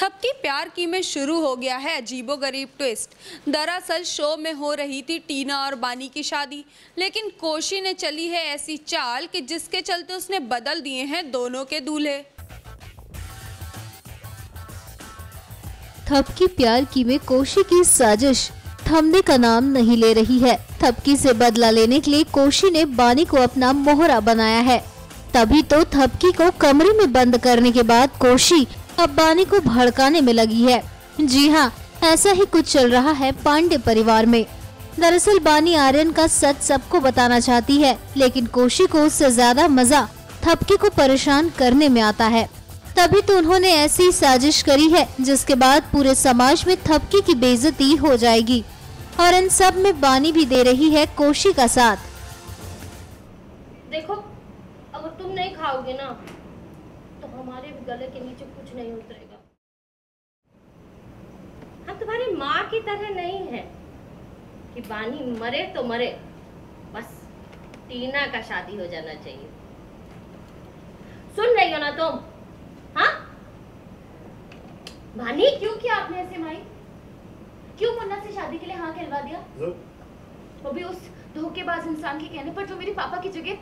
थपकी प्यार की में शुरू हो गया है अजीबोगरीब ट्विस्ट। दरअसल शो में हो रही थी टीना और बानी की शादी, लेकिन कोशी ने चली है ऐसी चाल कि जिसके चलते उसने बदल दिए हैं दोनों के दूल्हे। थपकी प्यार की में कोशी की साजिश थमने का नाम नहीं ले रही है। थपकी से बदला लेने के लिए कोशी ने बानी को अपना मोहरा बनाया है। तभी तो थपकी को कमरे में बंद करने के बाद कोशी अब बानी को भड़काने में लगी है। जी हाँ, ऐसा ही कुछ चल रहा है पांडे परिवार में। दरअसल बानी आर्यन का सच सबको बताना चाहती है, लेकिन कोशी को उससे ज्यादा मजा थपकी को परेशान करने में आता है। तभी तो उन्होंने ऐसी साजिश करी है जिसके बाद पूरे समाज में थपकी की बेइज्जती हो जाएगी, और इन सब में बानी भी दे रही है कोशी का साथ। देखो, अगर तुम नहीं खाओगे ना तो हमारे गले के नीचे कुछ नहीं उतरेगा। हम तुम्हारी माँ की तरह नहीं है कि बानी मरे तो मरे, बस टीना का शादी हो जाना चाहिए। सुन रही हो ना तुम? हाँ बानी, क्यों किया आपने ऐसे माई? क्यों मुन्ना से शादी के लिए हाँ कहलवा दिया? वो भी उस धोखेबाज इंसान के कहने पर जो मेरे पापा की जगह।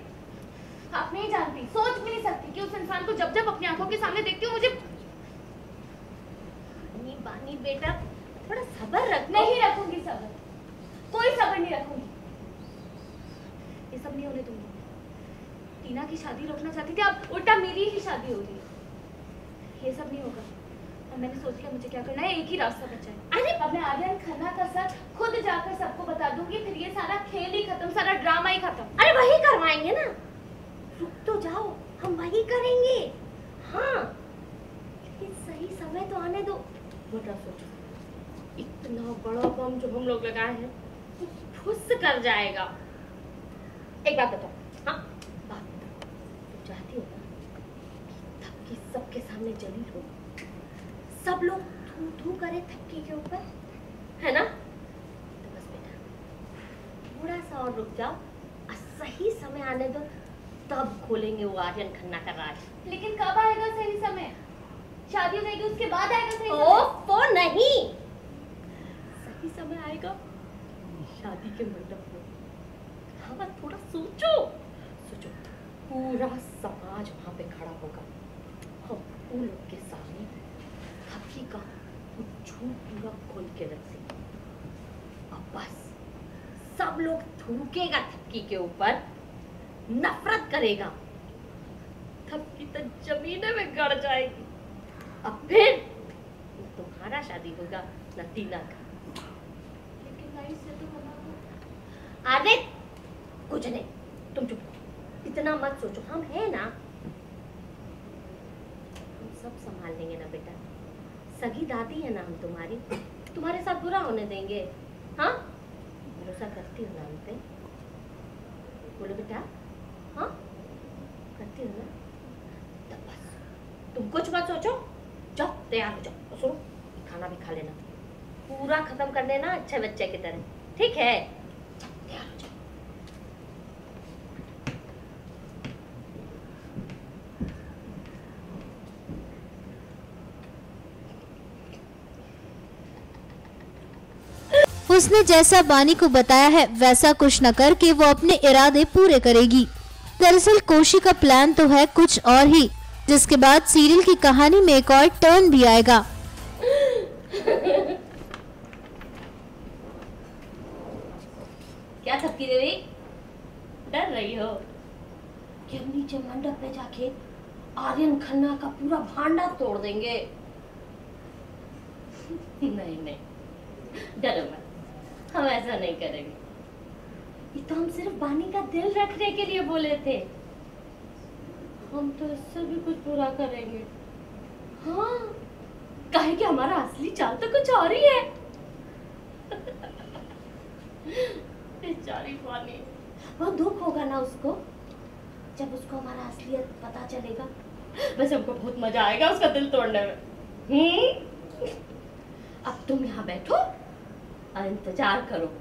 आप नहीं जानती, सोच भी नहीं सकती कि उस इंसान को जब जब अपनी आंखों के सामने देखती हूँ मुझे। बानी बेटा, थोड़ा सब्र रख। नहीं रखूंगी सब्र, कोई सब्र नहीं रखूंगी। ये सब नहीं होने दूंगी। टीना की शादी रोकना चाहती थी, अब उल्टा मेरी ही शादी हो रही है। ये सब नहीं होगा। अब मैंने सोच लिया मुझे क्या करना है, एक ही रास्ता बचा है। अरे अब मैं आर्यन खन्ना का सच खुद जाकर सबको बता दूंगी, फिर ये सारा खेल ही खत्म, सारा ड्रामा ही खत्म। अरे वही करवाएंगे ना, रुक तो जाओ, हम वही करेंगे। हाँ लेकिन सही समय तो आने दो। मतलब सोचो, इतना बड़ा बम जो हम लोग लगाए हैं वो फुस कर जाएगा। एक बात बताओ, हाँ बात बताओ, तुम चाहती हो ना थपकी सबके सामने जलील हो, सब लोग थू थू करे थपकी के ऊपर, है ना? तो बस बेटा थोड़ा सा और रुक जाओ, सही समय आने दो, तब खोलेंगे वो आर्यन खन्ना का राज। लेकिन कब आएगा सही समय? शादी हो जाएगी उसके बाद आएगा सही समय? ओफो नहीं, सही समय आएगा शादी के मंडप में। हाँ थोड़ा सोचो सोचो, पूरा समाज वहां पे खड़ा होगा, हम उन लोग के सामने थपकी का झूठ पूरा खोल के रख देंगे। अब बस सब लोग थूकेगा थपकी के ऊपर, नफरत करेगा, थपकी तो जमीने में गड़ जाएगी। अब फिर तुम्हारा शादी होगा न टीना का। लेकिन भाई से तो मना। अरे कुछ नहीं, तुम चुप रहो, इतना मत सोचो, हम हैं ना, हम सब संभाल लेंगे ना बेटा। सगी दादी है ना हम तुम्हारी, तुम्हारे साथ बुरा होने देंगे? हाँ भरोसा करती हो ना हम पे? बोलो बेटा, हाँ करती हो ना? तब बस तुम कुछ मत सोचो, जाओ तैयार हो जाओ, सुनो खाना भी खा लेना, पूरा खत्म कर लेना अच्छे बच्चे की तरह, ठीक है? जाओ तैयार हो जाओ। उसने जैसा बानी को बताया है वैसा कुछ न करके वो अपने इरादे पूरे करेगी। दरअसल कोशी का प्लान तो है कुछ और ही, जिसके बाद सीरियल की कहानी में एक और टर्न भी आएगा। क्या थपकी देवी, डर रही हो कि हम नीचे मंडप पे जाके आर्यन खन्ना का पूरा भांडा तोड़ देंगे? नहीं नहीं, डरो मत, हम ऐसा नहीं करेंगे। ये तो हम सिर्फ बानी का दिल रखने के लिए बोले थे, हम तो इससे भी कुछ बुरा करेंगे। हाँ काहे कि हमारा असली चाल तो कुछ और ही है। बेचारी बानी, बहुत दुख होगा ना उसको जब उसको हमारा असलियत पता चलेगा। वैसे हमको बहुत मजा आएगा उसका दिल तोड़ने में। अब तुम यहाँ बैठो और इंतजार करो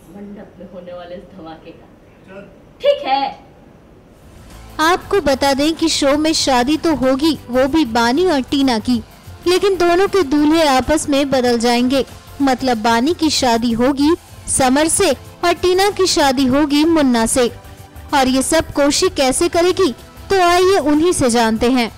मंडप में होने वाले इस धमाके का, ठीक है? आपको बता दें कि शो में शादी तो होगी, वो भी बानी और टीना की, लेकिन दोनों के दूल्हे आपस में बदल जाएंगे। मतलब बानी की शादी होगी समर से और टीना की शादी होगी मुन्ना से। और ये सब कोशी कैसे करेगी, तो आइए उन्हीं से जानते हैं।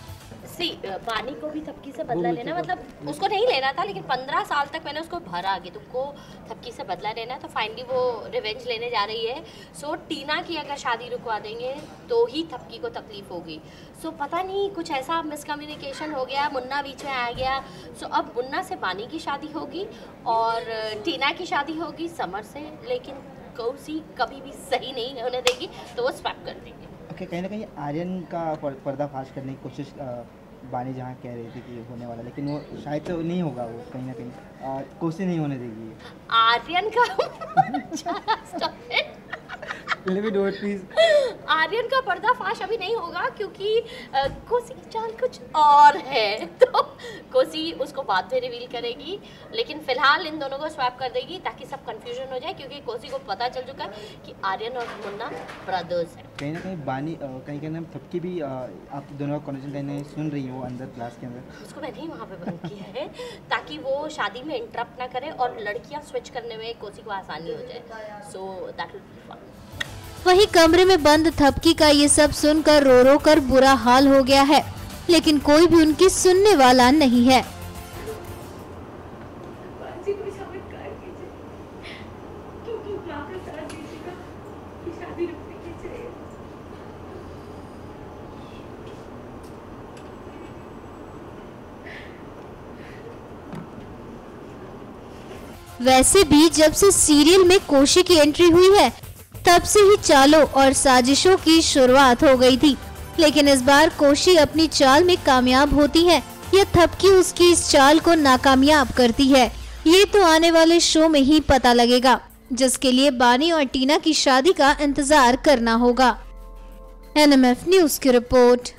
बानी को भी थपकी से बदला लेना, मतलब उसको नहीं लेना था, लेकिन 15 साल तक मैंने उसको भरा कि तुमको थपकी से बदला लेना है, तो फाइनली वो रिवेंज लेने जा रही है। सो टीना की अगर शादी रुकवा देंगे तो ही थपकी को तकलीफ होगी। सो पता नहीं कुछ ऐसा मिसकम्युनिकेशन हो गया, मुन्ना बीच में आ गया। सो अब मुन्ना से बानी की शादी होगी और टीना की शादी होगी समर से, लेकिन कोसी कभी भी सही नहीं होने देगी, तो वो स्वैप कर देंगे। ओके, कहीं ना कहीं आर्यन का पर्दाफाश करने की कोशिश बानी जहाँ कह रही थी कि होने वाला, लेकिन वो शायद तो नहीं होगा, वो कहीं ना कहीं कोशिश नहीं होने देगी आर्यन का प्लीज। आर्यन का पर्दाफाश अभी नहीं होगा क्योंकि कोसी की चाल कुछ और है, तो कोसी उसको बाद में रिवील करेगी, लेकिन फिलहाल इन दोनों को स्वैप कर देगी ताकि सब कंफ्यूजन हो जाए, क्योंकि कोसी को पता चल चुका है कि आर्यन और मुन्ना ब्रदर्स हैं। कहीं ना कहीं बानी कहीं कहीं थपकी भी आप दोनों का कॉन्वर्सेशन कहीं सुन रही हो अंदर क्लास के अंदर। उसको मैंने ही वहाँ पे बंद किया है ताकि वो शादी में इंटरप्ट ना करे और लड़कियाँ स्विच करने में कोसी को आसानी हो जाए। So that will be fun. वही कमरे में बंद थपकी का ये सब सुनकर रो रो कर बुरा हाल हो गया है, लेकिन कोई भी उनकी सुनने वाला नहीं है। वैसे भी जब से सीरियल में कोशी की एंट्री हुई है तब से ही चालों और साजिशों की शुरुआत हो गई थी, लेकिन इस बार कोशी अपनी चाल में कामयाब होती है या थपकी उसकी इस चाल को नाकामयाब करती है, ये तो आने वाले शो में ही पता लगेगा, जिसके लिए बानी और टीना की शादी का इंतजार करना होगा। NMF न्यूज की रिपोर्ट।